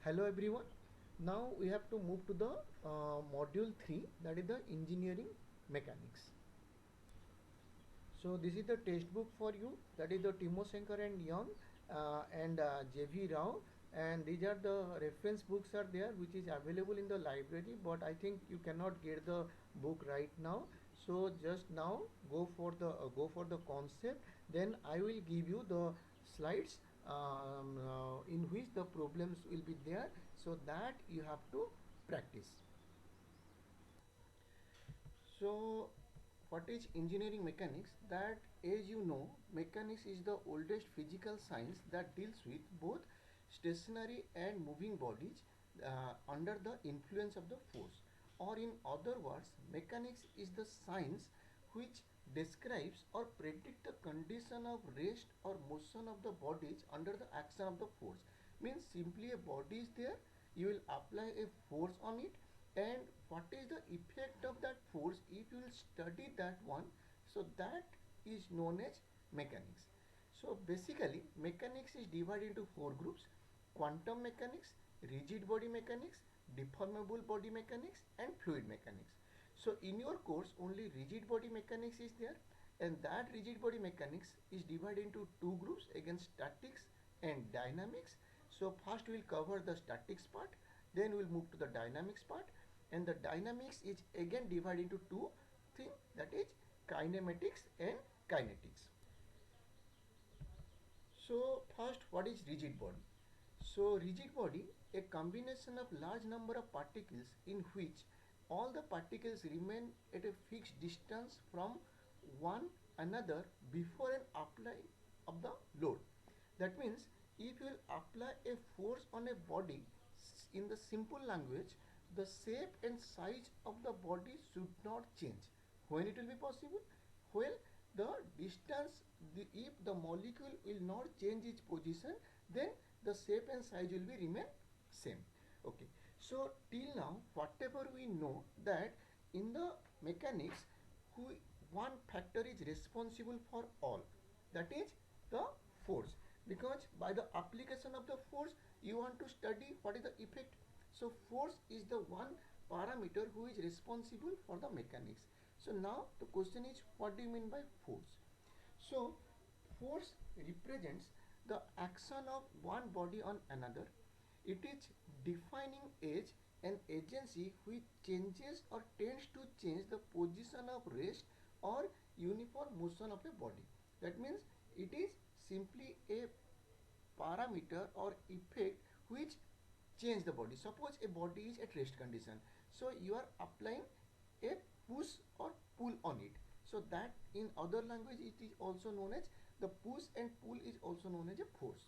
Hello everyone. Now we have to move to the module 3, that is the engineering mechanics. So this is the textbook for you, that is the Timo Shankar and Young and J.V. Rao, and these are the reference books are there which is available in the library, but I think you cannot get the book right now. So just now go for the concept, then I will give you the slides in which the problems will be there, so that you have to practice. So what is engineering mechanics? That, as you know, mechanics is the oldest physical science that deals with both stationary and moving bodies under the influence of the force. Or in other words, mechanics is the science which describes or predict the condition of rest or motion of the bodies under the action of the force. Means simply a body is there, you will apply a force on it, and what is the effect of that force if you will study that one, so that is known as mechanics. So basically mechanics is divided into four groups: quantum mechanics, rigid body mechanics, deformable body mechanics, and fluid mechanics. So in your course only rigid body mechanics is there, and that rigid body mechanics is divided into two groups, again statics and dynamics. So first we will cover the statics part, then we will move to the dynamics part, and the dynamics is again divided into two things, that is kinematics and kinetics. So first, what is rigid body? So rigid body, a combination of large number of particles in which all the particles remain at a fixed distance from one another before an apply of the load. That means if you will apply a force on a body, in the simple language, the shape and size of the body should not change. When it will be possible? Well, the distance, if the molecule will not change its position, then the shape and size will be remain same. Okay. So till now, whatever we know, that in the mechanics, who one factor is responsible for all, that is the force, because by the application of the force you want to study what is the effect. So force is the one parameter who is responsible for the mechanics. So now the question is, what do you mean by force? So force represents the action of one body on another. It is defining age an agency which changes or tends to change the position of rest or uniform motion of a body. That means it is simply a parameter or effect which change the body. Suppose a body is at rest condition, so you are applying a push or pull on it. So that in other language it is also known as, the push and pull is also known as a force.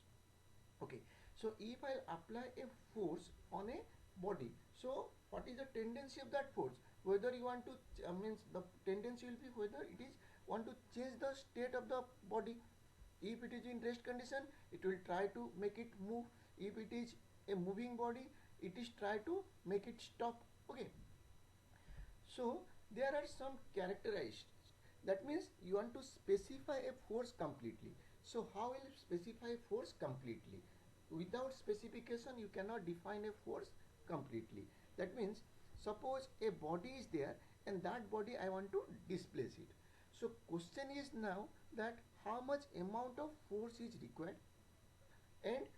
Okay, so if I apply a force on a body, so what is the tendency of that force? Whether you want to means the tendency will be whether it is want to change the state of the body. If it is in rest condition, it will try to make it move. If it is a moving body, it is try to make it stop. Okay, so there are some characteristics. That means you want to specify a force completely. So how will you specify force completely? Without specification you cannot define a force completely. That means suppose a body is there, and that body I want to displace it. So question is now that how much amount of force is required, and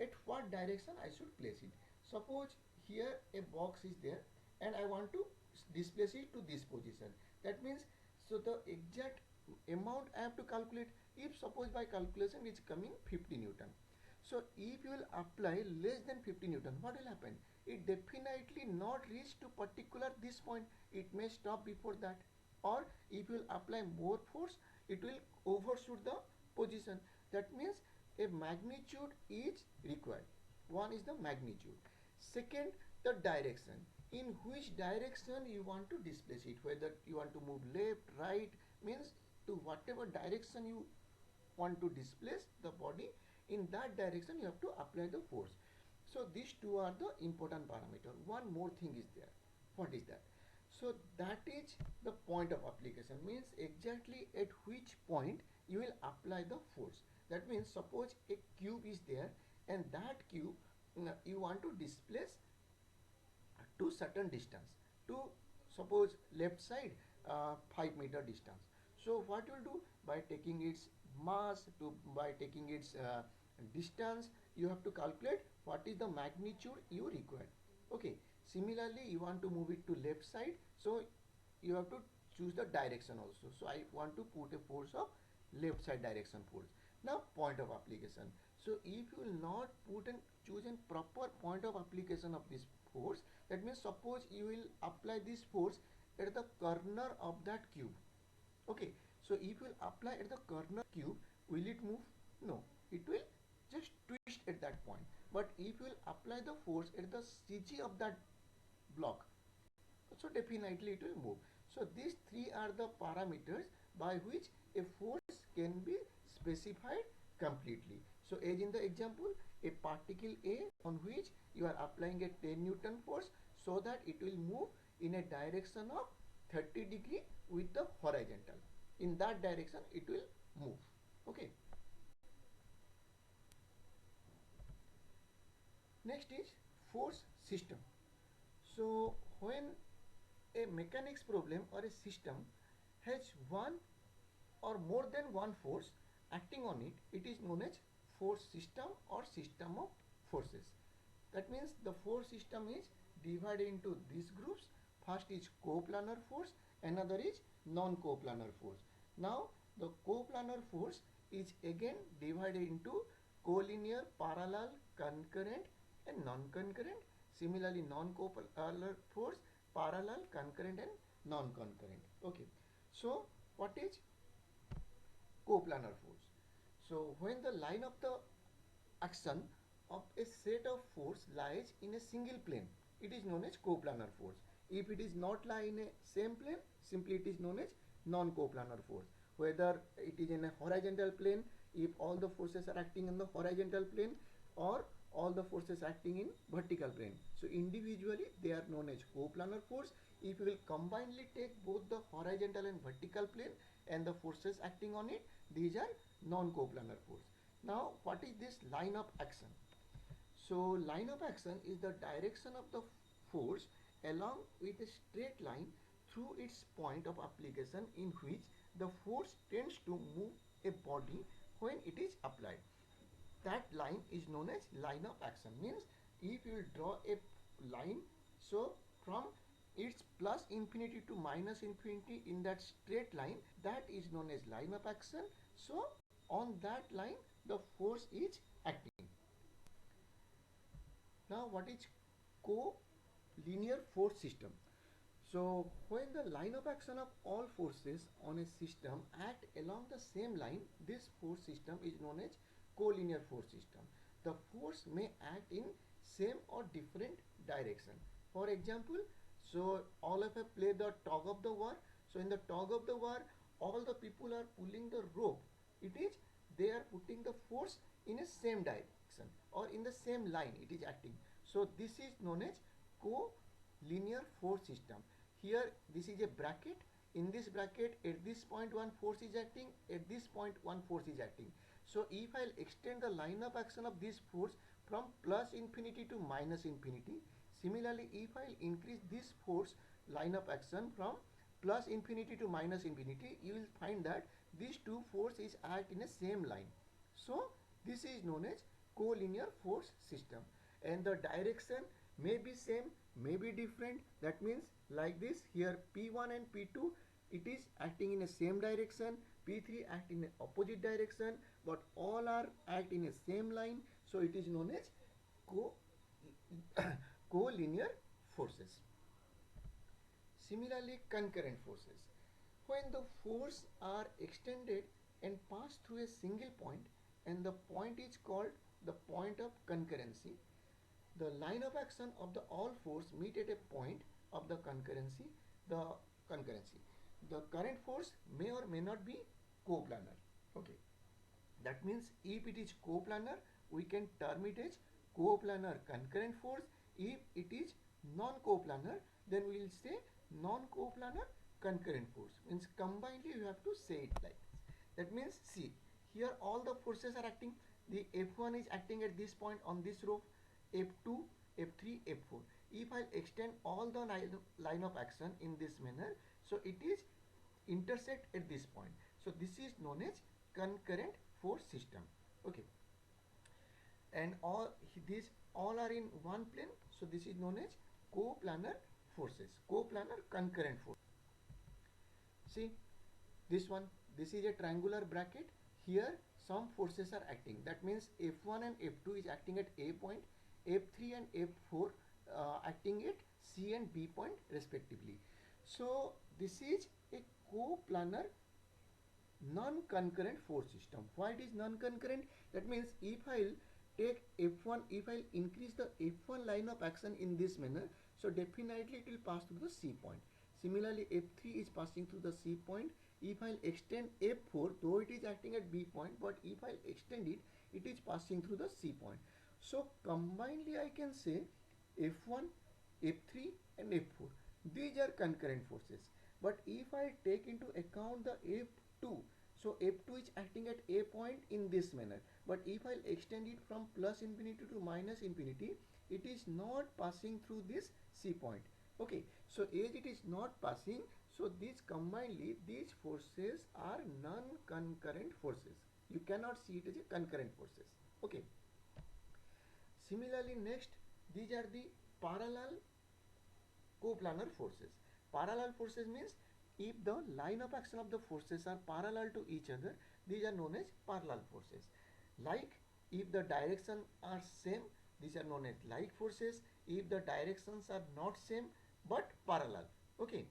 at what direction I should place it. Suppose here a box is there, and I want to displace it to this position. That means, so the exact amount I have to calculate. If suppose by calculation it is coming 50 Newton. So if you will apply less than 50 Newton, what will happen? It definitely not reach to particular this point. It may stop before that. Or if you will apply more force, it will overshoot the position. That means a magnitude is required. One is the magnitude. Second, the direction. In which direction you want to displace it, whether you want to move left, right, means to whatever direction you want to displace the body, in that direction you have to apply the force. So these two are the important parameter. One more thing is there. What is that? So that is the point of application, means exactly at which point you will apply the force. That means suppose a cube is there, and that cube you want to displace to certain distance, to suppose left side 5 meter distance. So what you'll do, by taking its mass to by taking its distance, you have to calculate what is the magnitude you require. Okay, similarly you want to move it to left side, so you have to choose the direction also. So I want to put a force of left side direction force. Now point of application. So if you will not put and choose a proper point of application of this force, that means suppose you will apply this force at the corner of that cube. Okay, so if you will apply at the corner cube, will it move? No, it will just twist at that point. But if you will apply the force at the CG of that block, so definitely it will move. So these three are the parameters by which a force can be specified completely. So as in the example, a particle A on which you are applying a 10 Newton force, so that it will move in a direction of 30 degree with the horizontal. In that direction it will move. Okay. Next is force system. So when a mechanics problem or a system has one or more than one force acting on it, it is known as force system or system of forces. That means the force system is divided into these groups. First is coplanar force, another is non-coplanar force. Now the coplanar force is again divided into collinear, parallel, concurrent and non-concurrent. Similarly non-coplanar force, parallel, concurrent and non-concurrent. Okay, so what is coplanar force? So when the line of the action of a set of force lies in a single plane, it is known as coplanar force. If it is not lie in a same plane, simply it is known as non-coplanar force. Whether it is in a horizontal plane, if all the forces are acting in the horizontal plane, or all the forces acting in vertical plane. So individually they are known as coplanar force. If you will combinedly take both the horizontal and vertical plane and the forces acting on it, these are non-coplanar force. Now what is this line of action? So line of action is the direction of the force along with a straight line through its point of application, in which the force tends to move a body when it is applied. That line is known as line of action. Means if you draw a line, so from its plus infinity to minus infinity in that straight line, that is known as line of action. So on that line the force is acting. Now what is co-linear force system? So when the line of action of all forces on a system act along the same line, this force system is known as collinear force system. The force may act in same or different direction. For example, so all of us play the tug of the war. So in the tug of the war, all the people are pulling the rope. It is they are putting the force in a same direction or in the same line it is acting. So this is known as co-linear force system. Here this is a bracket. In this bracket, at this point one force is acting, at this point one force is acting. So if I'll extend the line of action of this force from plus infinity to minus infinity, similarly if I'll increase this force line of action from plus infinity to minus infinity, you will find that these two forces act in a same line. So this is known as collinear force system, and the direction may be same, may be different. That means like this, here P1 and P2, it is acting in the same direction, P3 act in the opposite direction, but all are act in the same line. So it is known as collinear forces. Similarly, concurrent forces. When the force are extended and pass through a single point, and the point is called the point of concurrency, the line of action of the all force meet at a point of the concurrency, the current force may or may not be coplanar. Okay, that means if it is coplanar, we can term it as coplanar concurrent force. If it is non-coplanar, then we will say non-coplanar concurrent force. Means combinedly you have to say it like this. That means see, here all the forces are acting. The F1 is acting at this point on this rope, F2, F3, F4. If I extend all the line of action in this manner, so it is intersect at this point. So this is known as concurrent force system. Okay, and these all are in one plane, so this is known as coplanar forces, coplanar concurrent force. See this one, this is a triangular bracket. Here some forces are acting, that means F1 and F2 is acting at A point, F3 and F4 acting at C and B point respectively. So this is a coplanar non-concurrent force system. Why it is non-concurrent? That means if I'll take F1, if I'll increase the F1 line of action in this manner, so definitely it will pass through the C point. Similarly, F3 is passing through the C point. If I'll extend F4, though it is acting at B point, but if I'll extend it, it is passing through the C point. So combinedly I can say F1, F3 and F4. These are concurrent forces. But if I take into account the F2, so F2 is acting at A point in this manner. But if I extend it from plus infinity to minus infinity, it is not passing through this C point. Okay, so as it is not passing, so these combinedly, these forces are non-concurrent forces. You cannot see it as a concurrent forces. Okay. Similarly, next, these are the parallel coplanar forces. Parallel forces means if the line of action of the forces are parallel to each other, these are known as parallel forces. Like if the direction are same, these are known as like forces. If the directions are not same but parallel, okay,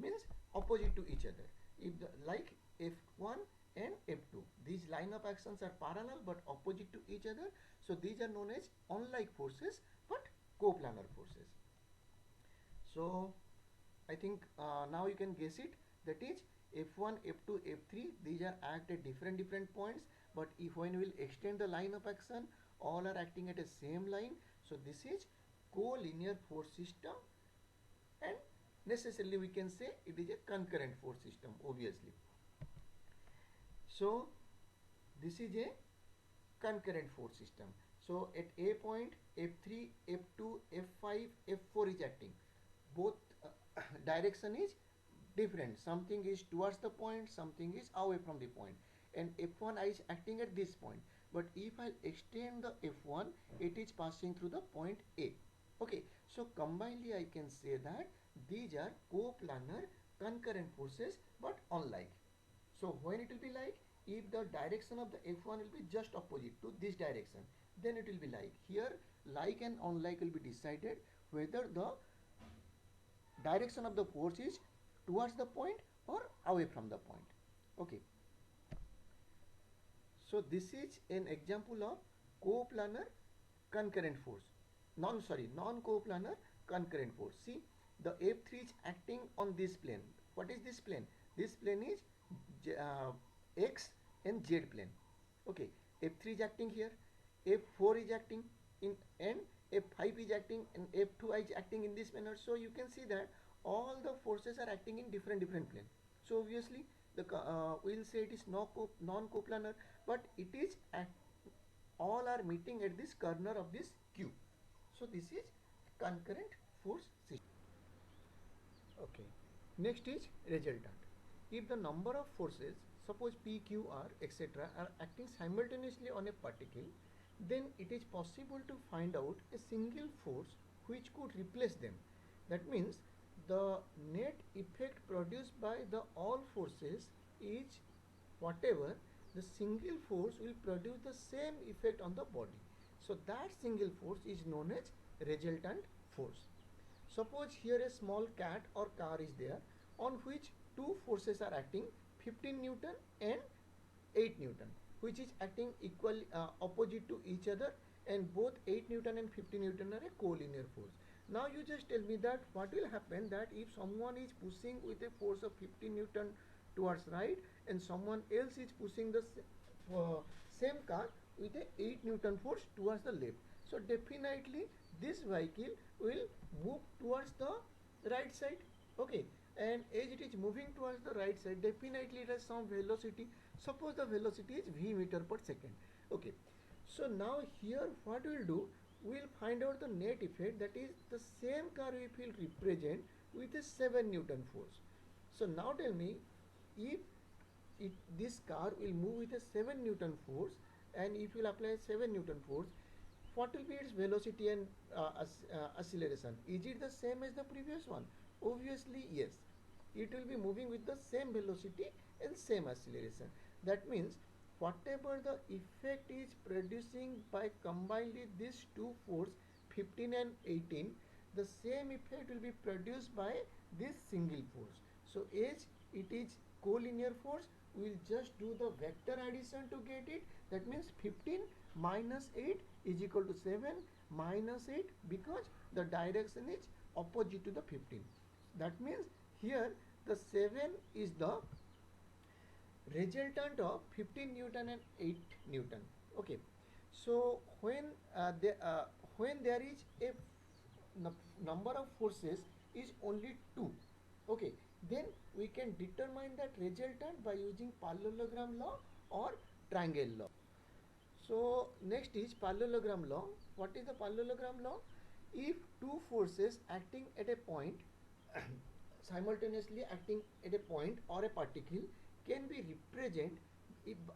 means opposite to each other. If the like F1 and F2, these line of actions are parallel but opposite to each other, so these are known as unlike forces but coplanar forces. So I think now you can guess it, that is F1, F2, F3, these are act at different points, but if when we will extend the line of action, all are acting at a same line, so this is collinear force system, and necessarily we can say it is a concurrent force system, obviously. So this is a concurrent force system. So at A point, F3, F2, F5, F4 is acting. Both direction is different. Something is towards the point, something is away from the point. And F1 is acting at this point. But if I extend the F1, it is passing through the point A. Okay, so combinedly I can say that these are coplanar concurrent forces but unlike. So when it will be like, if the direction of the F1 will be just opposite to this direction, then it will be like. Here like and unlike will be decided whether the direction of the force is towards the point or away from the point. Okay. So this is an example of coplanar concurrent force. Non-coplanar concurrent force. See, the F3 is acting on this plane. What is this plane? This plane is X and Z plane. Okay, F3 is acting here, F4 is acting in, and F5 is acting, and F2 is acting in this manner. So you can see that all the forces are acting in different plane. So obviously the we'll say it is non-coplanar, but it is all are meeting at this corner of this Q. So this is concurrent force system. Okay. Next is resultant. If the number of forces, suppose P, Q, R, etc., are acting simultaneously on a particle, then it is possible to find out a single force which could replace them. That means the net effect produced by the all forces is whatever, the single force will produce the same effect on the body. So that single force is known as resultant force. Suppose here a small cat or car is there on which two forces are acting, 15 Newton and 8 Newton, which is acting equally opposite to each other, and both 8 Newton and 15 Newton are a collinear force. Now you just tell me that what will happen that if someone is pushing with a force of 15 Newton towards right and someone else is pushing the same car with a 8 Newton force towards the left. So definitely this vehicle will move towards the right side. Okay, and as it is moving towards the right side, definitely it has some velocity. Suppose the velocity is v meter per second. Okay, so now here what we will do, we'll find out the net effect, that is the same car we will represent with a 7 Newton force. So now tell me, if this car will move with a 7 Newton force, and if you will apply 7 Newton force, what will be its velocity and acceleration? Is it the same as the previous one? Obviously yes, it will be moving with the same velocity and same acceleration. That means whatever the effect is producing by combining these two force 15 and 18, the same effect will be produced by this single force. So as it is collinear force, we will just do the vector addition to get it. That means 15 minus 8 is equal to 7 minus 8, because the direction is opposite to the 15. That means here the 7 is the resultant of 15 Newton and 8 Newton. Okay. So when there is a number of forces is only 2, okay, then we can determine that resultant by using parallelogram law or triangle law. So next is parallelogram law. What is the parallelogram law? If two forces acting at a point simultaneously acting at a point or a particle can be represented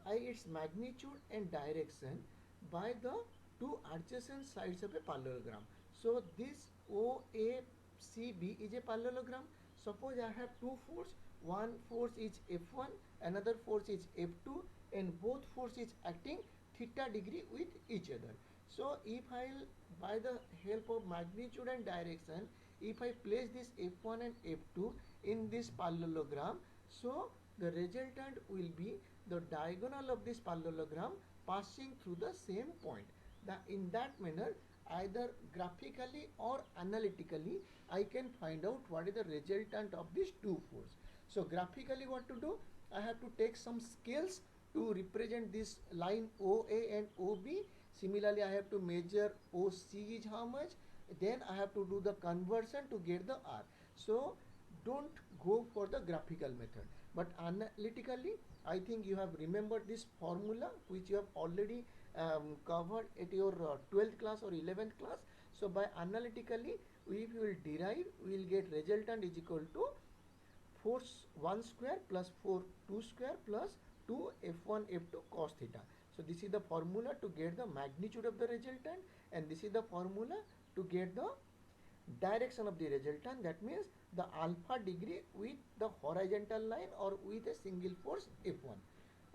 by its magnitude and direction by the two adjacent sides of a parallelogram. So this OACB is a parallelogram. Suppose I have two forces, one force is F1, another force is F2, and both force is acting theta degree with each other. So if I will, by the help of magnitude and direction, if I place this F1 and F2 in this parallelogram, so the resultant will be the diagonal of this parallelogram passing through the same point. In that manner, either graphically or analytically, I can find out what is the resultant of these two forces. So graphically what to do? I have to take some scales to represent this line OA and OB. Similarly, I have to measure OC is how much. Then I have to do the conversion to get the R. So don't go for the graphical method, but analytically, I think you have remembered this formula which you have already covered at your 12th class or 11th class. So by analytically, if you will derive, we will get resultant is equal to force 1 square plus 4 2 square plus 2 F1 F2 cos theta. So this is the formula to get the magnitude of the resultant, and this is the formula to get the direction of the resultant. That means the alpha degree with the horizontal line or with a single force F1.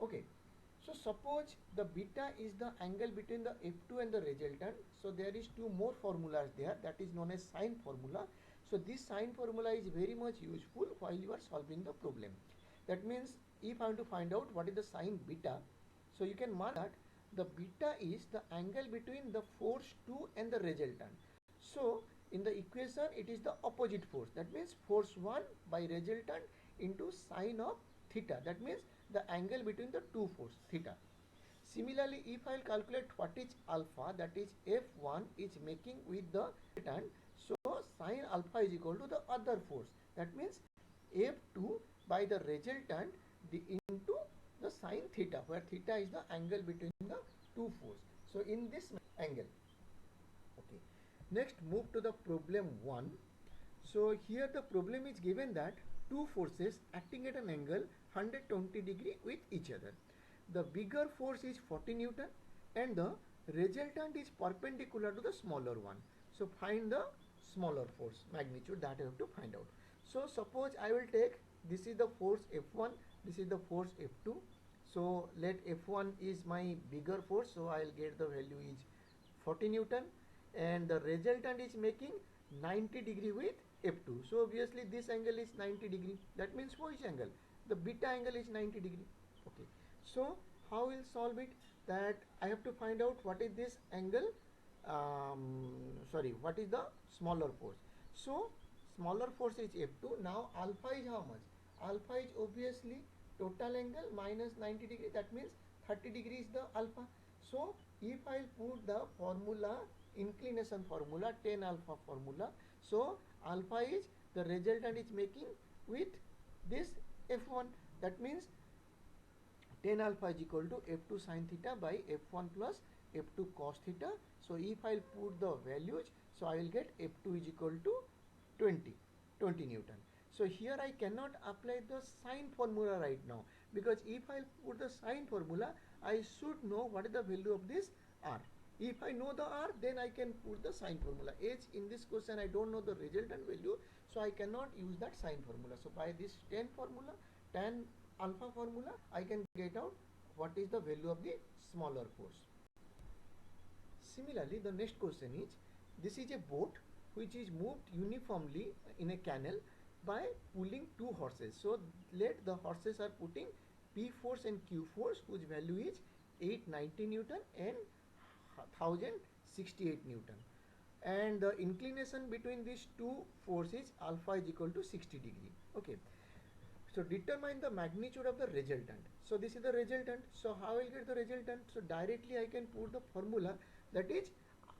Okay. So suppose the beta is the angle between the F2 and the resultant. So there is two more formulas there, that is known as sine formula. So this sine formula is very much useful while you are solving the problem. That means if I want to find out what is the sine beta, so you can mark that the beta is the angle between the force 2 and the resultant. So in the equation it is the opposite force, that means force 1 by resultant into sine of theta, that means the angle between the two force theta. Similarly, if I will calculate what is alpha, that is F1 is making with the resultant, so sine alpha is equal to the other force, that means F2 by the resultant into the sine theta, where theta is the angle between the two force. So in this angle. Okay. Next, move to the problem 1. So here the problem is given that two forces acting at an angle 120 degree with each other. The bigger force is 40 Newton and the resultant is perpendicular to the smaller one. So find the smaller force magnitude, that I have to find out. So suppose I will take, this is the force F1, this is the force F2. So let F1 is my bigger force, so I will get the value is 40 Newton, and the resultant is making 90 degree with F2. So obviously this angle is 90 degree. That means which angle? The beta angle is 90 degree. Okay. So how will solve it? That I have to find out what is this angle. What is the smaller force? So smaller force is F2. Now alpha is how much? Alpha is obviously total angle minus 90 degree. That means 30 degree is the alpha. So if I put the formula, inclination formula, tan alpha formula, so alpha is the resultant is making with this F1. That means tan alpha is equal to F2 sin theta by F1 plus F2 cos theta. So if I'll put the values, so I will get F2 is equal to 20 Newton. So here I cannot apply the sine formula right now, because if I put the sine formula, I should know what is the value of this R. If I know the R, then I can put the sine formula. As in this question I don't know the resultant value, so I cannot use that sine formula. So by this tan alpha formula, I can get out what is the value of the smaller force. Similarly, the next question is, this is a boat which is moved uniformly in a canal by pulling two horses. So let the horses are putting P force and Q force, whose value is 890 Newton and 1068 Newton. And the inclination between these two forces alpha is equal to 60 degree. Okay. So determine the magnitude of the resultant. So this is the resultant. So how I will get the resultant? So directly I can put the formula, that is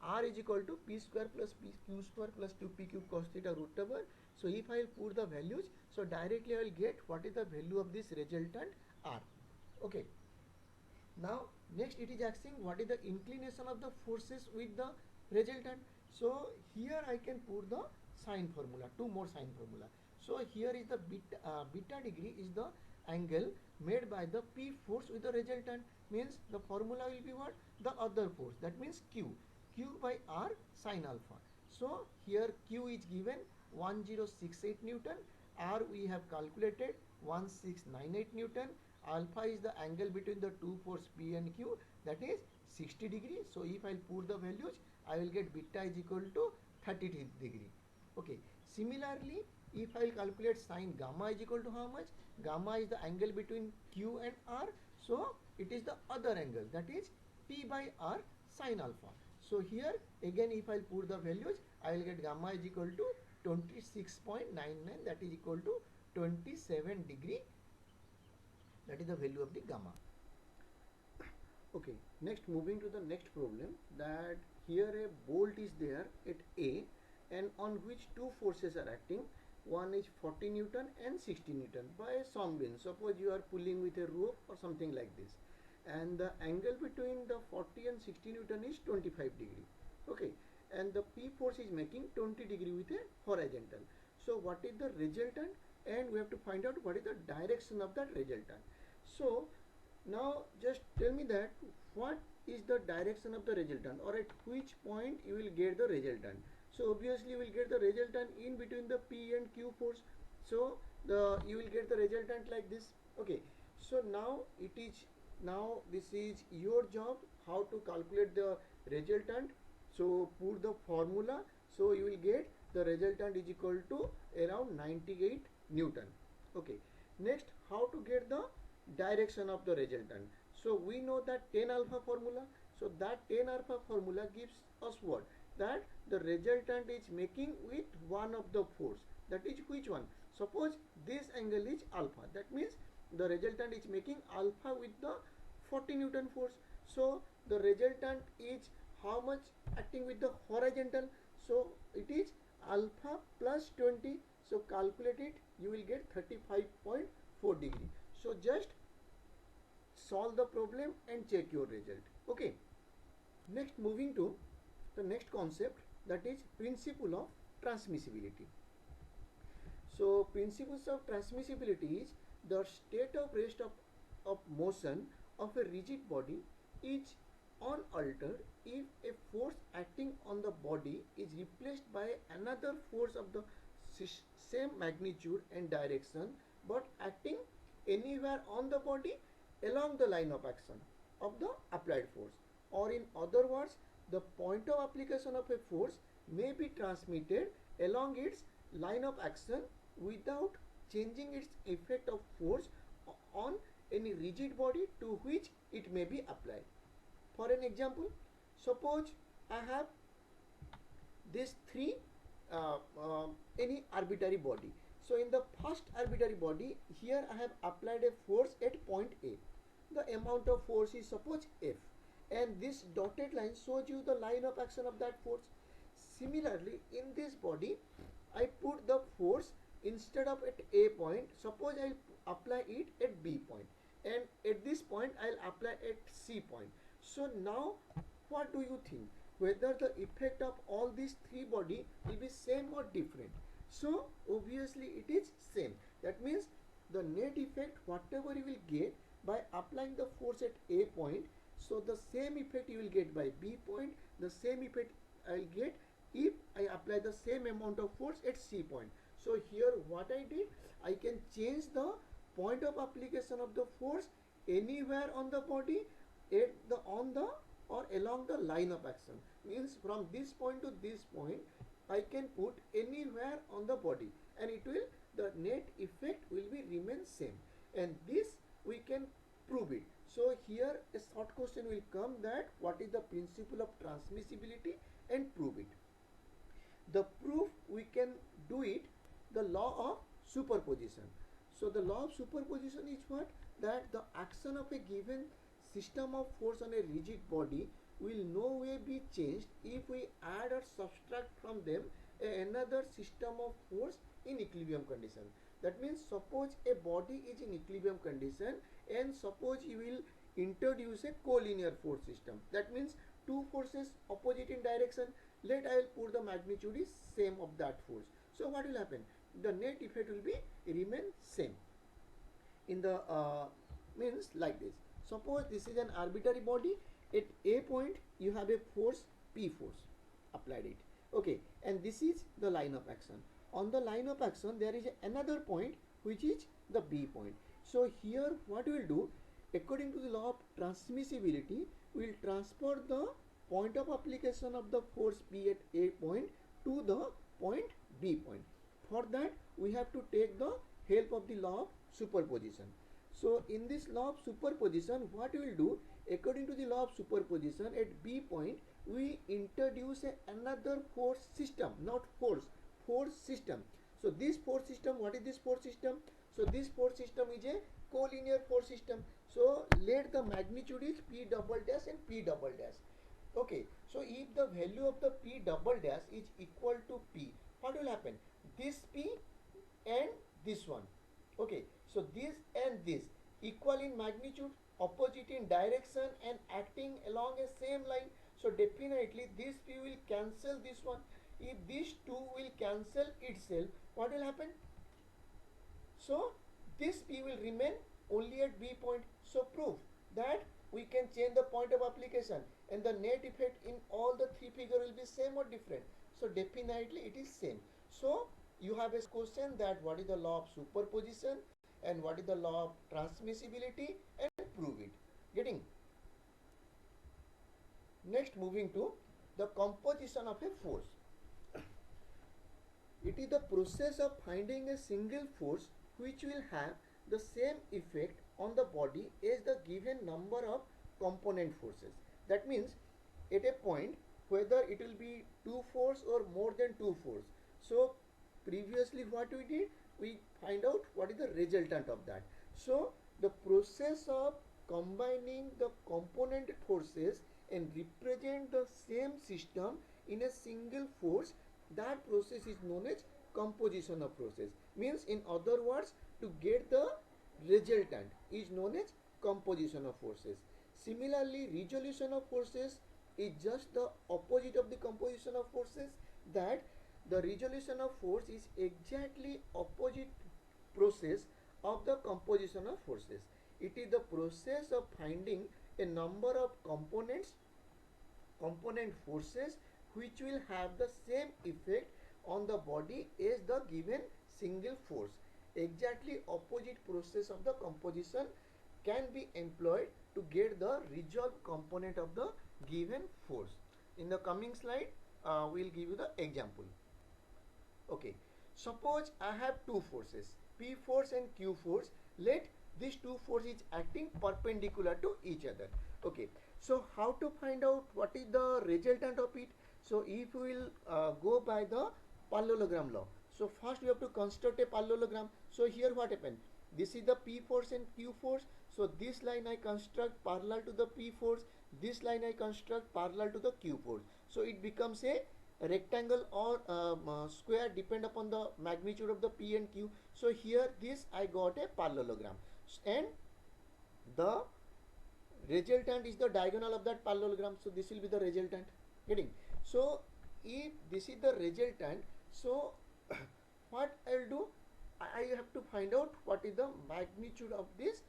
R is equal to P square plus PQ square plus 2P cube cos theta root over. So if I will put the values, so directly I will get what is the value of this resultant R. Okay. Now next it is asking what is the inclination of the forces with the resultant. So here I can put the sine formula, two more sine formula. So here is the beta degree is the angle made by the P force with the resultant, means the formula will be what? The other force, that means Q by R sine alpha. So here Q is given 1068 Newton, R we have calculated 1698 Newton, alpha is the angle between the two force P and Q, that is 60 degree. So if I put the values, I will get beta is equal to 30 degree. Okay. Similarly, if I will calculate sine gamma is equal to how much? Gamma is the angle between Q and R. So it is the other angle, that is P by R sine alpha. So here again if I put the values, I will get gamma is equal to 26.99, that is equal to 27 degree. That is the value of the gamma. Okay, next moving to the next problem, that here a bolt is there at A and on which two forces are acting. One is 40 Newton and 60 Newton by a sawmill. Suppose you are pulling with a rope or something like this, and the angle between the 40 and 60 Newton is 25 degree. Okay, and the P force is making 20 degree with a horizontal. So what is the resultant, and we have to find out what is the direction of that resultant. So now just tell me that what is the direction of the resultant, or at which point you will get the resultant. So obviously you will get the resultant in between the P and Q force. So you will get the resultant like this. Okay. So now this is your job, how to calculate the resultant. So put the formula. So you will get the resultant is equal to around 98 Newton. Okay. Next, how to get the direction of the resultant. So we know that tan alpha formula. So that tan alpha formula gives us what? That the resultant is making with one of the force. That is which one? Suppose this angle is alpha. That means the resultant is making alpha with the 40 Newton force. So the resultant is how much acting with the horizontal? So it is alpha plus 20. So calculate it, you will get 35.4 degree. So just solve the problem and check your result. Okay. Next, moving to the next concept, that is principle of transmissibility. So principles of transmissibility is the state of rest of motion of a rigid body is unaltered if a force acting on the body is replaced by another force of the same magnitude and direction but acting anywhere on the body along the line of action of the applied force. Or in other words, the point of application of a force may be transmitted along its line of action without changing its effect of force on any rigid body to which it may be applied. For an example, suppose I have these three any arbitrary body. So in the first arbitrary body, here I have applied a force at point A. The amount of force is suppose F, and this dotted line shows you the line of action of that force. Similarly, in this body, I put the force instead of at A point, suppose I apply it at B point, and at this point I'll apply at C point. So now what do you think? Whether the effect of all these three body will be same or different? So obviously it is same. That means the net effect whatever you will get by applying the force at A point, so the same effect you will get by B point, the same effect I will get if I apply the same amount of force at C point. So here what I did, I can change the point of application of the force anywhere on the body at the on the or along the line of action. Means from this point to this point I can put anywhere on the body, and it will, the net effect will be remain same, and this we can prove it. So here a short question will come that what is the principle of transmissibility, and prove it. The proof we can do it, the law of superposition. So the law of superposition is what? That the action of a given system of force on a rigid body will no way be changed if we add or subtract from them another system of force in equilibrium condition. That means suppose a body is in equilibrium condition, and suppose you will introduce a collinear force system. That means two forces opposite in direction. Let I will put the magnitude is same of that force. So what will happen? The net effect will be remain same. In the means like this. Suppose this is an arbitrary body. At A point you have a force P force applied it. Okay, and this is the line of action. On the line of action there is another point which is the B point. So here what we will do, according to the law of transmissibility, we will transfer the point of application of the force P at A point to the point B point. For that we have to take the help of the law of superposition. So in this law of superposition, what we will do, according to the law of superposition, at B point we introduce another force system, not force, force system. So this force system, what is this force system? So this force system is a collinear force system. So let the magnitude is P double dash and P double dash. Okay, so if the value of the P double dash is equal to P, what will happen? This P and this one. Okay, so this and this equal in magnitude, opposite in direction, and acting along a same line. So definitely this P will cancel this one. If these two will cancel itself, what will happen? So this P will remain only at B point. So proof that we can change the point of application, and the net effect in all the three figure will be same or different. So definitely it is same. So you have a question that what is the law of superposition and what is the law of transmissibility, and prove it. Getting? Next, moving to the composition of a force. It is the process of finding a single force which will have the same effect on the body as the given number of component forces. That means at a point whether it will be two force or more than two force. So previously what we did, we find out what is the resultant of that. So the process of combining the component forces and represent the same system in a single force, that process is known as composition of process. Means in other words, to get the resultant is known as composition of forces. Similarly, resolution of forces is just the opposite of the composition of forces, that the resolution of force is exactly opposite process of the composition of forces. It is the process of finding a number of component forces which will have the same effect on the body as the given single force. Exactly opposite process of the composition can be employed to get the resolved component of the given force. In the coming slide, we will give you the example. Okay, suppose I have two forces, P force and Q force. Let these two forces acting perpendicular to each other. Okay, so how to find out what is the resultant of it? So if we will go by the parallelogram law. So first we have to construct a parallelogram. So here what happened? This is the P force and Q force. So this line I construct parallel to the P force. This line I construct parallel to the Q force. So it becomes a rectangle or square depend upon the magnitude of the P and Q. So here this I got a parallelogram, and the resultant is the diagonal of that parallelogram, so this will be the resultant. Getting? So if this is the resultant, so what I'll do, I have to find out what is the magnitude of this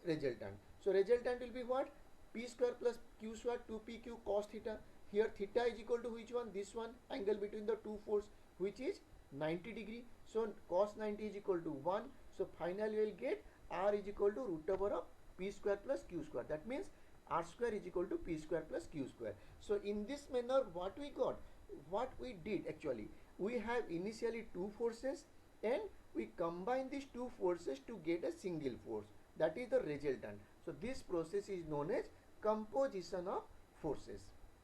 resultant. So resultant will be what? P square plus q square 2pq cos theta. Here theta is equal to which one? This one, angle between the two force, which is 90 degree. So cos 90 is equal to 1. So finally we will get r is equal to root over of p square plus q square. That means r square is equal to p square plus q square. So in this manner, what we got, what we did actually, we have initially two forces and we combine these two forces to get a single force. That is the resultant. So this process is known as composition of forces.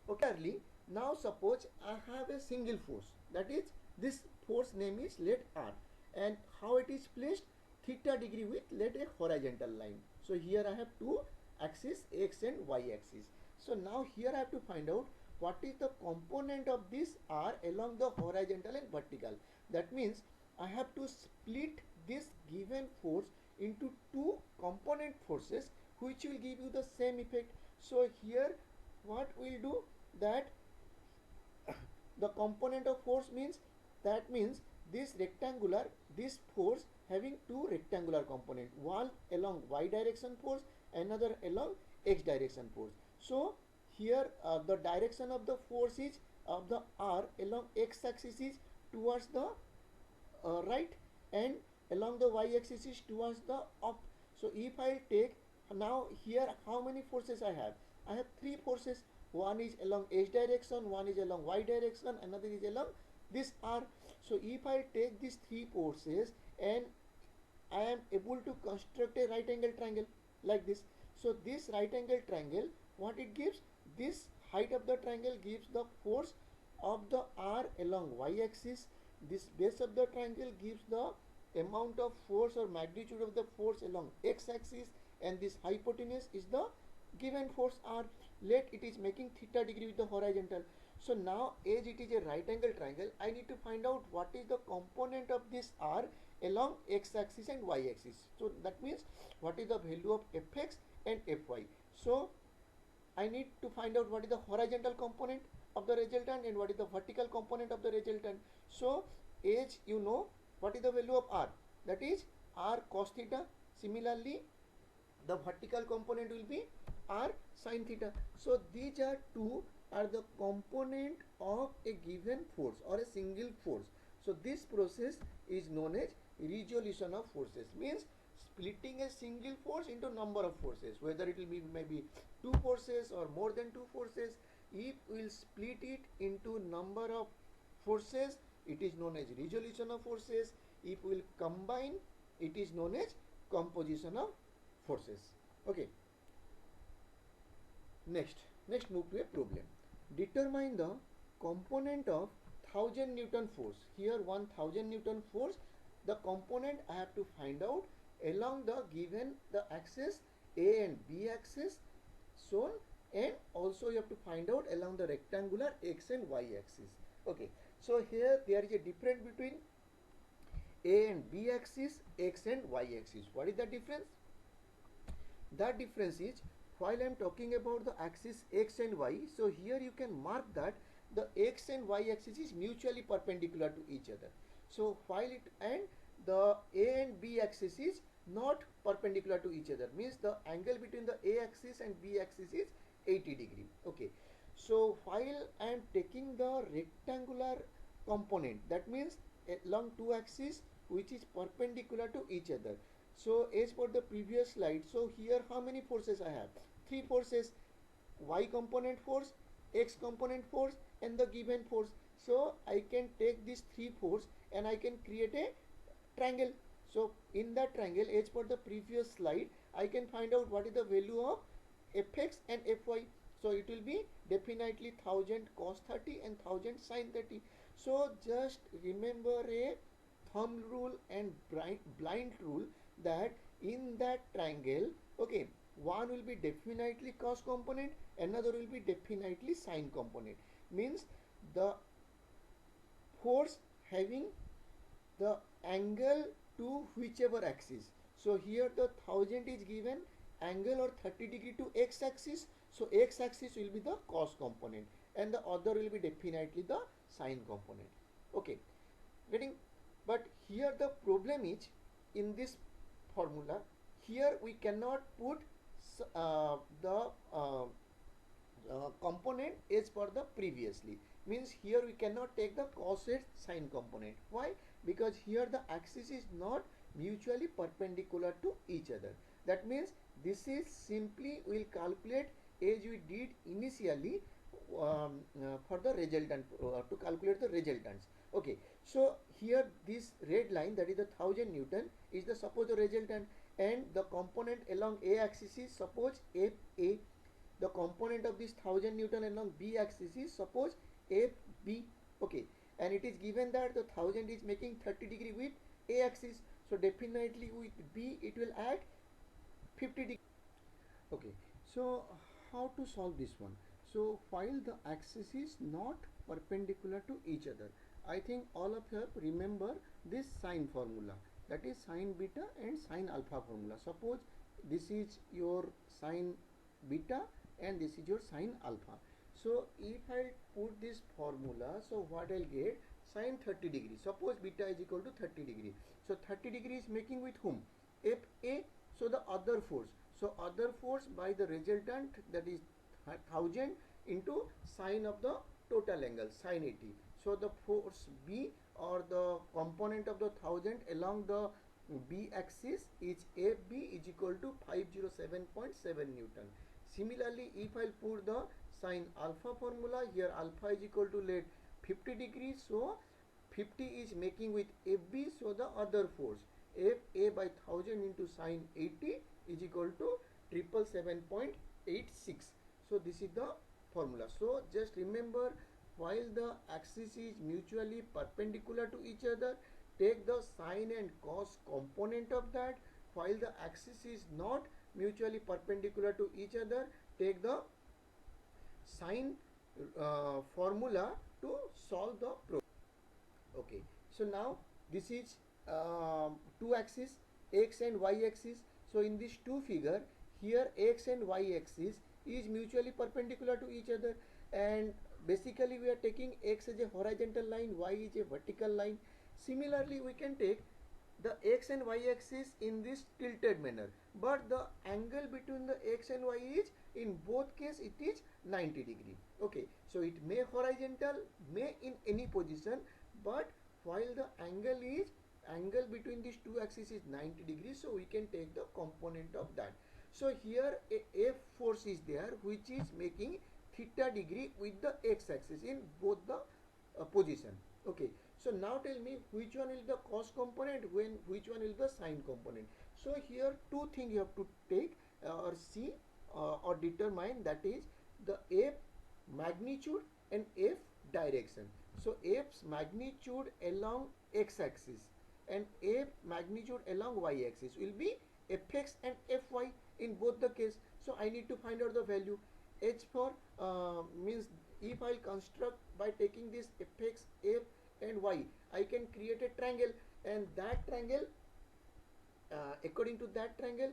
Okay, now suppose I have a single force, that is this force name is let r, and how it is placed, theta degree with let a horizontal line. So here I have two axis, x and y axis. So now here I have to find out what is the component of this r along the horizontal and vertical. That means I have to split this given force into two component forces which will give you the same effect. So here what we'll do, that the component of force means, that means this rectangular, this force having two rectangular component, one along y direction force, another along x direction force. So here the direction of the force is of the r along x axis is towards the right, and along the y axis is towards the up. So if I take now here, how many forces I have? I have three forces. One is along x direction, one is along y direction, another is along this r. So if I take these three forces and I am able to construct a right angle triangle like this. So this right angle triangle, what it gives, this height of the triangle gives the force of the r along y axis. This base of the triangle gives the amount of force or magnitude of the force along x axis, and this hypotenuse is the given force r. Let it is making theta degree with the horizontal. So now as it is a right angle triangle, I need to find out what is the component of this r along x axis and y axis. So that means what is the value of fx and fy. So I need to find out what is the horizontal component of the resultant and what is the vertical component of the resultant. So as you know, what is the value of r? That is r cos theta. Similarly, the vertical component will be r sin theta. So these are the component of a given force or a single force. So this process is known as resolution of forces, means splitting a single force into number of forces, whether it will be maybe two forces or more than two forces. If we will split it into number of forces, it is known as resolution of forces. If we will combine, it is known as composition of forces. Okay, next move to a problem. Determine the component of 1000 Newton force. Here 1000 Newton force, the component I have to find out along the given the axis A and B axis shown, and also you have to find out along the rectangular x and y axis. Okay, so here there is a difference between A and B axis, x and y axis. What is the difference? That difference is, while I am talking about the axis x and y, so here you can mark that the x and y axis is mutually perpendicular to each other. So while it, and the A and B axis is not perpendicular to each other, means the angle between the A axis and B axis is 80 degree. Okay, so while I am taking the rectangular component, that means along two axes which is perpendicular to each other. So as for the previous slide, so here how many forces I have? Three forces: y component force, x component force, and the given force. So I can take these three force and I can create a triangle. So in that triangle, as per the previous slide, I can find out what is the value of fx and fy. So it will be definitely 1000 cos 30 and 1000 sin 30. So just remember a thumb rule and blind rule, that in that triangle, okay, one will be definitely cos component, another will be definitely sin component. Means the force having the angle to whichever axis. So here the 1000 is given angle or 30 degree to x axis, so x axis will be the cos component and the other will be definitely the sine component. Okay, getting, but here the problem is in this formula, here we cannot put the component is for the previously, means here we cannot take the cos and sine component. Why? Because here the axis is not mutually perpendicular to each other. That means this is simply will calculate as we did initially for the resultant, to calculate the resultants. Okay, so here this red line, that is the 1000 Newton, is the suppose the resultant, and the component along a axis is suppose FA. The component of this 1000 Newton along B axis is suppose FB. Okay, and it is given that the 1000 is making 30 degree with A axis, so definitely with B it will add 50 degree. Okay, so how to solve this one? So while the axis is not perpendicular to each other, I think all of you remember this sine formula, that is sine beta and sine alpha formula. Suppose this is your sine beta and this is your sine alpha. So if I put this formula, so what I'll get? Sine 30 degree. Suppose beta is equal to 30 degree. So 30 degree is making with whom? FA. So the other force. So other force by the resultant, that is 1000 into sine of the total angle, sine 80. So the force B or the component of the 1000 along the B axis is FB is equal to 507.7 Newton. Similarly, if I put the sine alpha formula, here alpha is equal to let 50 degrees, so 50 is making with FB, so the other force FA by 1000 into sine 80 is equal to 777.86. So this is the formula. So just remember, while the axis is mutually perpendicular to each other, take the sine and cos component of that. While the axis is not mutually perpendicular to each other, take the sine formula to solve the problem. Okay, so now this is two axis, x and y axis. So in this two figure, here x and y axis is mutually perpendicular to each other, and basically we are taking x as a horizontal line, y is a vertical line. Similarly, we can take the x and y axis in this tilted manner, but the angle between the x and y is, in both case it is 90 degree. Okay, so it may horizontal, may in any position, but while the angle between these two axes is 90 degrees, so we can take the component of that. So here a F force is there which is making theta degree with the x axis in both the position. Okay, so now tell me which one is the cos component, when which one is the sine component. So here two things you have to take or see or determine, that is the F magnitude and F direction. So F's magnitude along x axis and F magnitude along y axis will be Fx and Fy in both the case. So I need to find out the value. H for means if I construct by taking this Fx, F and Y, I can create a triangle, and that triangle according to that triangle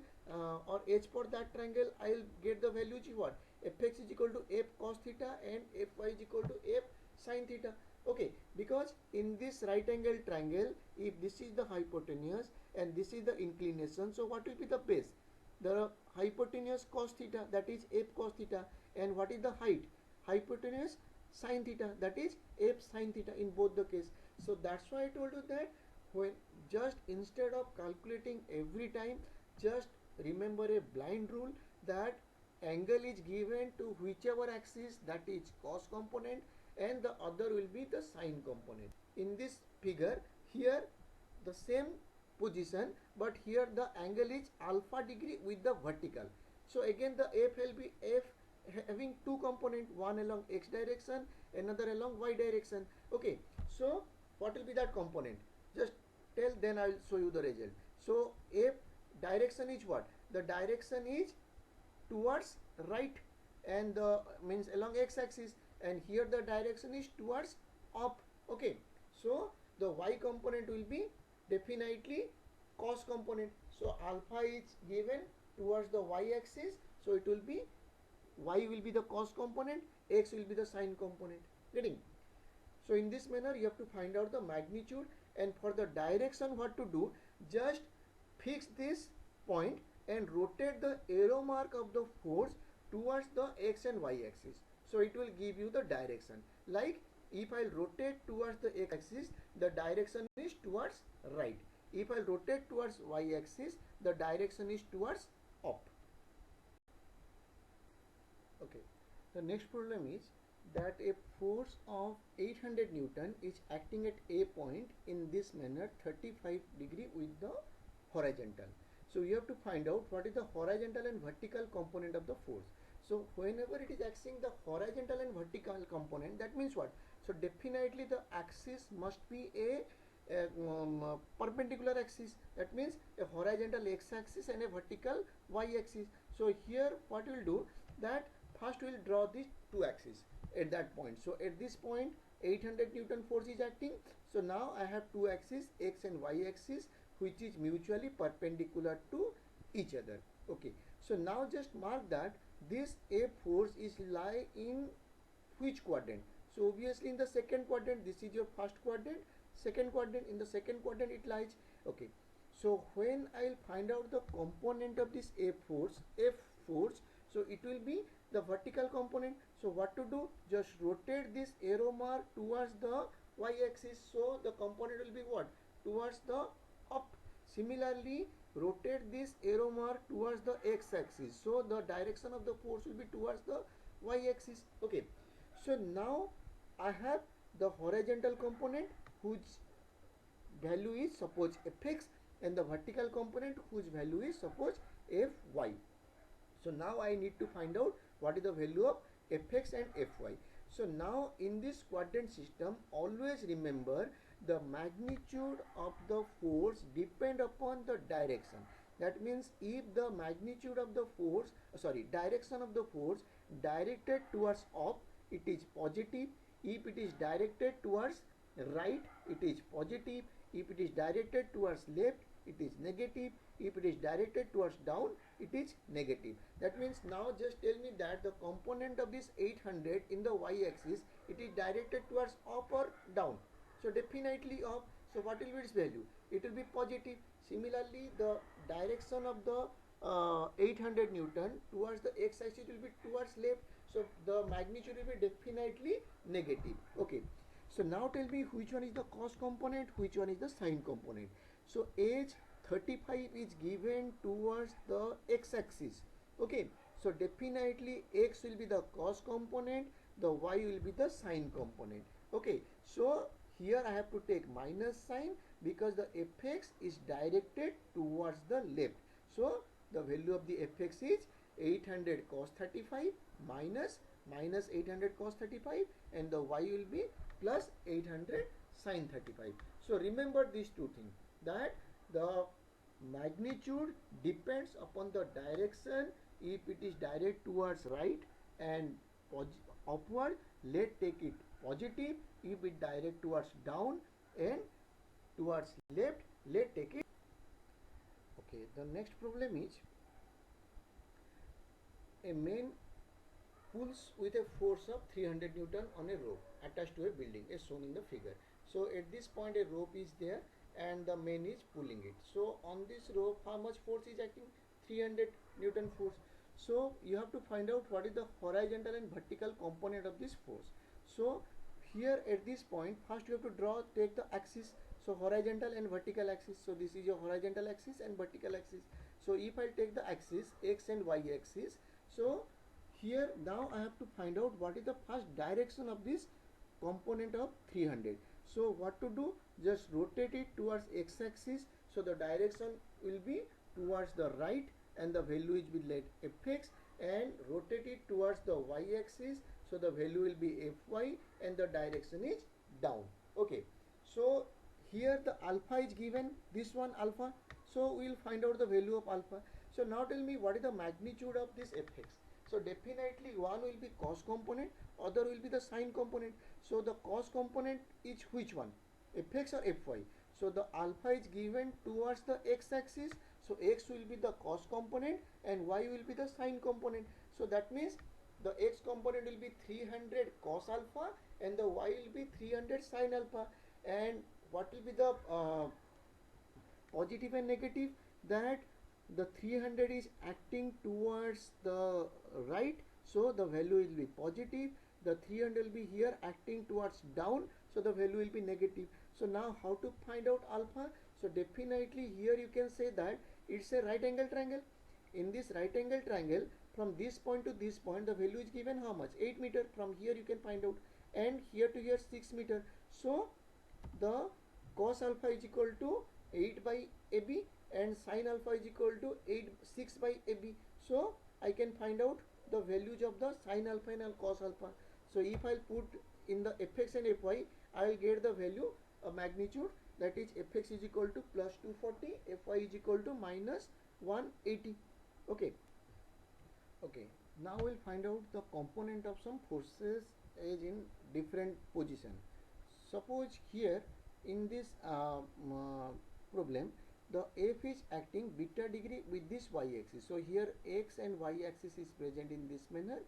or H for that triangle, I will get the value is what? Fx is equal to F cos theta and Fy is equal to F sin theta. Okay, because in this right angle triangle, if this is the hypotenuse and this is the inclination, so what will be the base? The hypotenuse cos theta, that is F cos theta, and what is the height? Hypotenuse sin theta, that is F sin theta in both the case. So that's why I told you that when just instead of calculating every time, just remember a blind rule that angle is given to whichever axis, that is cos component, and the other will be the sine component. In this figure, here the same position, but here the angle is alpha degree with the vertical. So again the F will be F having two component, one along x direction, another along y direction. Okay, so what will be that component? Just tell, then I will show you the result. So F direction is what? The direction is towards right, and the means along x axis, and here the direction is towards up. Okay, so the y component will be definitely cos component. So alpha is given towards the y axis, so it will be y will be the cos component, x will be the sine component. Getting? So in this manner you have to find out the magnitude, and for the direction what to do, just fix this point and rotate the arrow mark of the force towards the x and y axis. So it will give you the direction. Like if I rotate towards the x axis, the direction is towards right. If I rotate towards y axis, the direction is towards up. Okay. The next problem is that a force of 800 Newton is acting at a point in this manner 35° with the horizontal. So you have to find out what is the horizontal and vertical component of the force. So whenever it is acting the horizontal and vertical component, that means what? So definitely the axis must be a perpendicular axis. That means a horizontal x-axis and a vertical y-axis. So here what we will do, that first we will draw these two axes at that point. So at this point 800 Newton force is acting. So now I have two axes, x and y axis, which is mutually perpendicular to each other. Okay. So now just mark that this A force is lie in which quadrant? So obviously in the second quadrant. This is your first quadrant, second quadrant. In the second quadrant it lies. Okay. So when I'll find out the component of this F force, so it will be the vertical component. So what to do? Just rotate this arrow mark towards the y-axis. So the component will be what? Towards the up. Similarly, rotate this arrow mark towards the x-axis. So the direction of the force will be towards the y-axis. Okay. So now I have the horizontal component whose value is suppose fx, and the vertical component whose value is suppose fy. So now I need to find out what is the value of fx and fy. So now in this quadrant system, always remember the magnitude of the force depend upon the direction. That means if the magnitude of the force, direction of the force directed towards up, it is positive. If it is directed towards right, it is positive. If it is directed towards left, it is negative. If it is directed towards down, it is negative. That means now just tell me that the component of this 800 in the y-axis, it is directed towards up or down. So definitely up. So what will be its value? It will be positive. Similarly, the direction of the 800 Newton towards the x-axis will be towards left. So the magnitude will be definitely negative. Okay. So now tell me which one is the cos component, which one is the sine component. So age 35 is given towards the x-axis. Okay. So definitely x will be the cos component, the y will be the sine component. Okay. So here I have to take minus sign because the fx is directed towards the left. So the value of the fx is 800 cos 35 minus 800 cos 35, and the y will be plus 800 sin 35. So remember these two things, that the magnitude depends upon the direction. If it is directed towards right and upward, let take it positive. If it direct towards down and towards left, let take it. Okay, the next problem is a man pulls with a force of 300 Newton on a rope attached to a building as shown in the figure. So at this point a rope is there and the man is pulling it. So on this rope how much force is acting? 300 Newton force. So you have to find out what is the horizontal and vertical component of this force. So here at this point first you have to take the axis. So horizontal and vertical axis. So this is your horizontal axis and vertical axis. So if I take the axis x and y axis, so here now I have to find out what is the first direction of this component of 300. So what to do? Just rotate it towards x-axis. So the direction will be towards the right and the value is will let fx, and rotate it towards the y-axis. So the value will be fy and the direction is down. Okay. So here the alpha is given, this one alpha. So we will find out the value of alpha. So now tell me what is the magnitude of this fx. So definitely one will be cos component, other will be the sine component. So the cos component is which one? Fx or fy? So the alpha is given towards the x-axis. So x will be the cos component and y will be the sine component. So that means the x component will be 300 cos alpha and the y will be 300 sine alpha. And what will be the positive and negative? That the 300 is acting towards the right, so the value will be positive. The 300 will be here acting towards down, so the value will be negative. So now how to find out alpha? So definitely here you can say that it's a right angle triangle. In this right angle triangle, from this point to this point, the value is given how much? 8 meter. From here you can find out, and here to here 6 meter. So the cos alpha is equal to 8 by AB and sin alpha is equal to 6 by AB. So I can find out the values of the sin alpha and cos alpha. So if I put in the fx and fy, I will get the value, a magnitude, that is fx is equal to plus 240, fy is equal to minus 180. Okay. Okay. Now we'll find out the component of some forces is in different position. Suppose here in this problem, the f is acting beta degree with this y axis. So here x and y axis is present in this manner,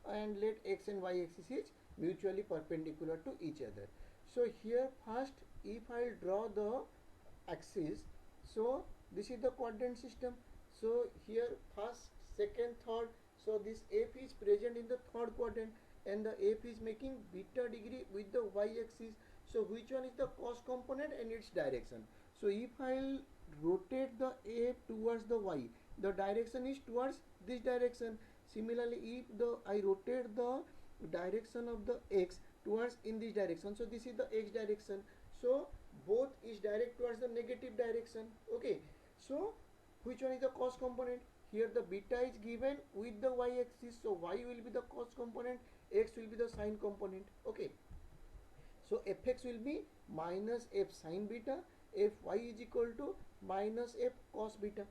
and let x and y axis is mutually perpendicular to each other. So here first, if I draw the axis, so this is the quadrant system. So here first, second, third, so this f is present in the third quadrant and the f is making beta degree with the y axis. So which one is the cos component and its direction? So if I'll rotate the f towards the y, the direction is towards this direction. Similarly, if I rotate the direction of the x towards in this direction, so this is the x direction. So both is direct towards the negative direction. Okay. So which one is the cos component? Here the beta is given with the y axis, so y will be the cos component, x will be the sine component. Okay. So fx will be minus f sine beta, fy is equal to minus f cos beta.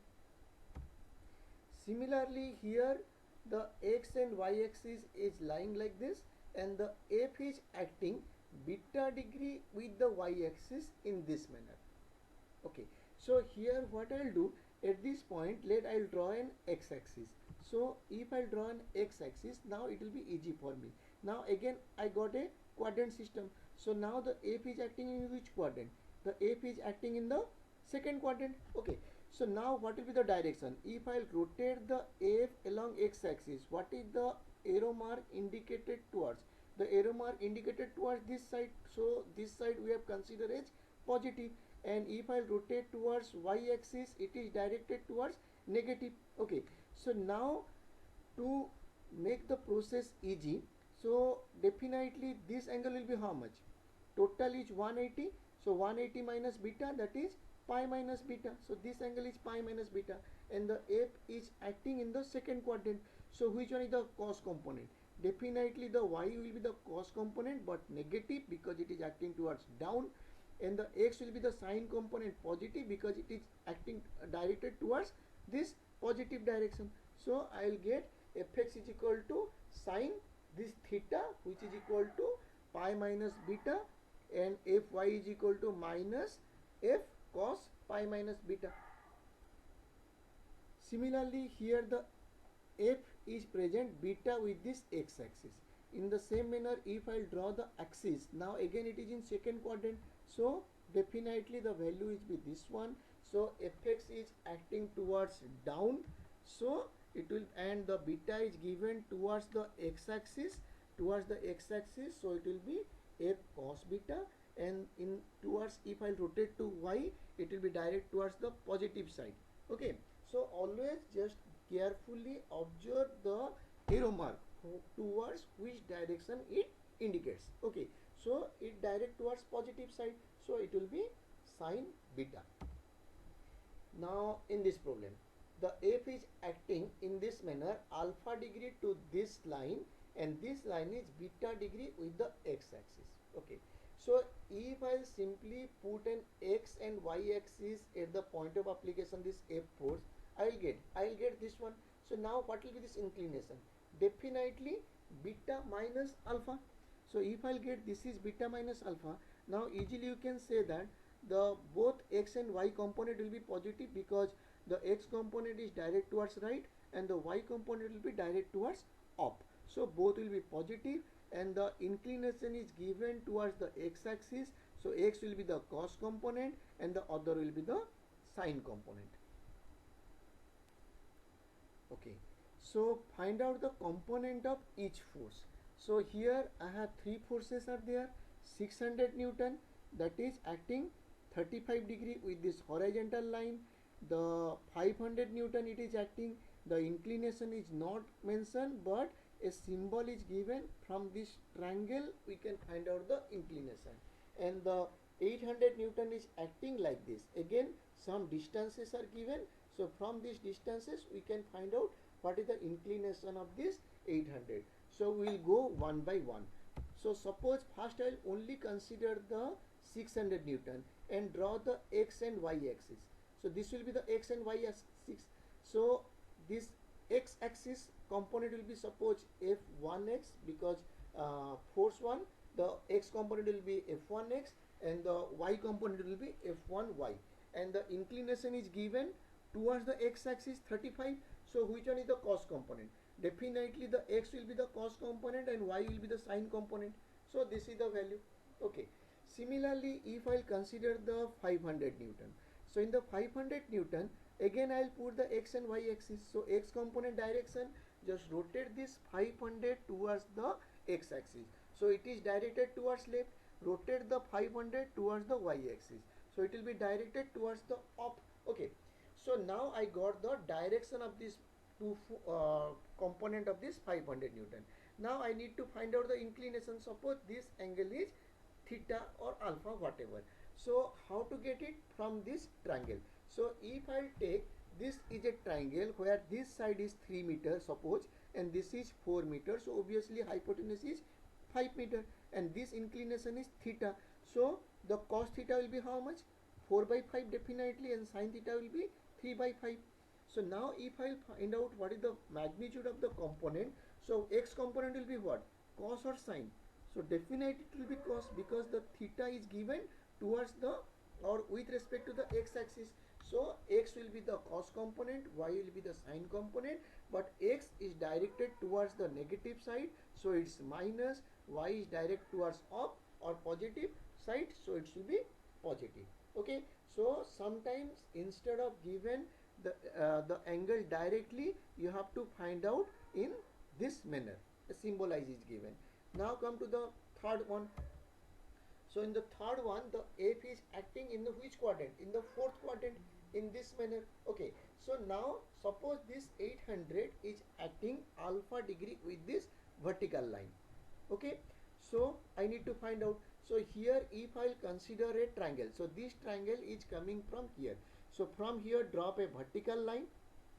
Similarly, here the x and y axis is lying like this, and the f is acting beta degree with the y axis in this manner. Okay. So here what I'll do, at this point I'll draw an x axis. So if I draw an x axis, now it will be easy for me. Now again I got a quadrant system. So now the f is acting in which quadrant? The f is acting in the second quadrant. Okay. So now what will be the direction? If I rotate the f along x axis, what is the arrow mark indicated towards? The arrow mark indicated towards this side. So this side we have considered as positive. And if I rotate towards y axis, it is directed towards negative. Okay. So now to make the process easy, so definitely this angle will be how much? Total is 180. So 180 minus beta, that is pi minus beta. So this angle is pi minus beta, and the f is acting in the second quadrant. So which one is the cos component? Definitely the y will be the cos component, but negative because it is acting towards down, and the x will be the sine component, positive because it is acting directed towards this positive direction. So I will get fx is equal to sine this theta, which is equal to pi minus beta, and fy is equal to minus f cos pi minus beta. Similarly, here the f is present beta with this x axis. In the same manner, if I draw the axis, now again it is in second quadrant, so definitely the value is be this one. So fx is acting towards down, so it will, and the beta is given towards the x axis, so it will be f cos beta, and in towards, if I rotate to y, it will be direct towards the positive side. Okay. So always just carefully observe the arrow mark towards which direction it indicates. Okay. So it direct towards positive side, so it will be sine beta. Now in this problem, the f is acting in this manner, alpha degree to this line, and this line is beta degree with the x axis. Okay. So if I simply put an x and y axis at the point of application, this f force, I'll get this one. So now what will be this inclination? Definitely beta minus alpha. So if I'll get this is beta minus alpha, now easily you can say that the both x and y component will be positive, because the x component is direct towards right and the y component will be direct towards up. So both will be positive and the inclination is given towards the x axis. So x will be the cos component and the other will be the sine component. Okay, so find out the component of each force. So here I have three forces are there. 600 Newton, that is acting 35 degree with this horizontal line. The 500 Newton it is acting, the inclination is not mentioned but a symbol is given. From this triangle we can find out the inclination. And the 800 Newton is acting like this. Again some distances are given, so from these distances we can find out what is the inclination of this 800. So we will go one by one. So suppose first I will only consider the 600 Newton and draw the x and y axis. So this will be the x and y axis. So this x axis component will be suppose F1x because force 1, the x component will be F1x and the y component will be F1y, and the inclination is given towards the x axis 35. So which one is the cos component? Definitely the x will be the cos component and y will be the sine component. So this is the value. Okay. Similarly, if I will consider the 500 Newton. So in the 500 Newton, again I will put the x and y axis. So x component direction, just rotate this 500 towards the x axis. So it is directed towards left. Rotate the 500 towards the y axis. So it will be directed towards the up. Okay. So now I got the direction of this two component of this 500 Newton. Now I need to find out the inclination. Suppose this angle is theta or alpha, whatever. So how to get it? From this triangle. So if I take this is a triangle where this side is 3 meters suppose and this is 4 meters. So obviously hypotenuse is 5 meter and this inclination is theta. So the cos theta will be how much? 4 by 5 definitely, and sin theta will be 3 by 5. So now if I find out what is the magnitude of the component, so x component will be what? Cos or sine? So definitely it will be cos because the theta is given towards the or with respect to the x axis. So x will be the cos component, y will be the sine component, but x is directed towards the negative side, so it's minus. Y is direct towards up or positive side, so it should be positive. Okay, so sometimes instead of given the angle directly, you have to find out in this manner. A symbolize is given. Now come to the third one. So in the third one, the F is acting in the which quadrant? In the fourth quadrant, in this manner. Okay, so now suppose this 800 is acting alpha degree with this vertical line. Okay, so I need to find out. So here if I'll consider a triangle, so this triangle is coming from here. So from here drop a vertical line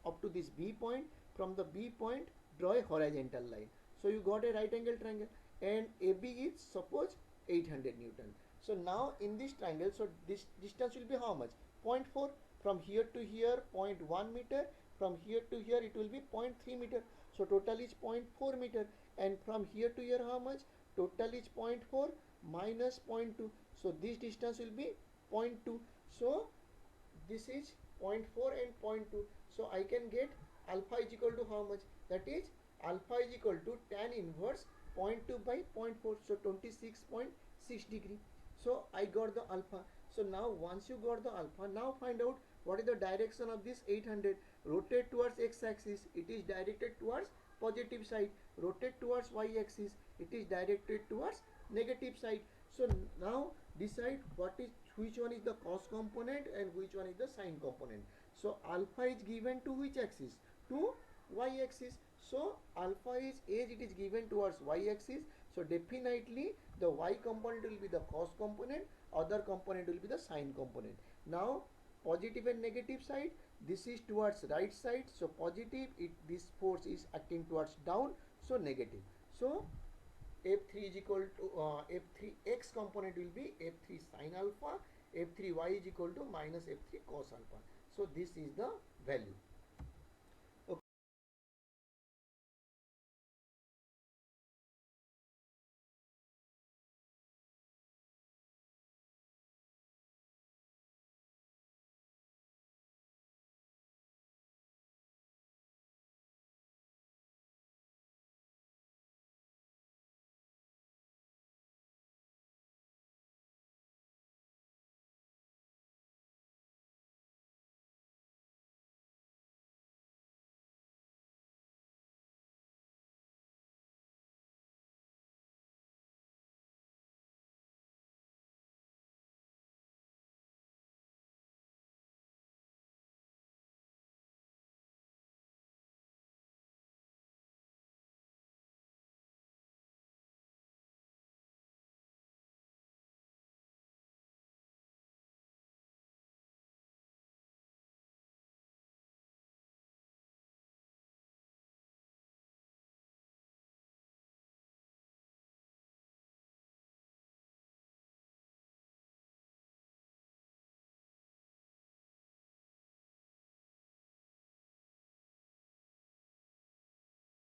up to this B point. From the B point draw a horizontal line. So you got a right angle triangle and AB is suppose 800 Newton. So now in this triangle, so this distance will be how much? 0.4. From here to here 0.1 meter. From here to here it will be 0.3 meter. So total is 0.4 meter. And from here to here how much? Total is 0.4 minus 0.2. So this distance will be 0.2. So this is 0.4 and 0.2. So I can get alpha is equal to how much? That is alpha is equal to tan inverse 0.2 by 0.4. So 26.6 degree. So I got the alpha. So now once you got the alpha, now find out what is the direction of this 800. Rotate towards x axis, it is directed towards positive side. Rotate towards y axis, it is directed towards negative side. So now decide which one is the cos component and which one is the sine component. So alpha is given to which axis? To y axis. So alpha is as it is given towards y axis. So definitely the y component will be the cos component, other component will be the sine component. Now positive and negative side, this is towards right side, so positive, this force is acting towards down, so negative. So F3 is equal to F3x component will be F3 sine alpha, F3y is equal to minus F3 cos alpha. So this is the value.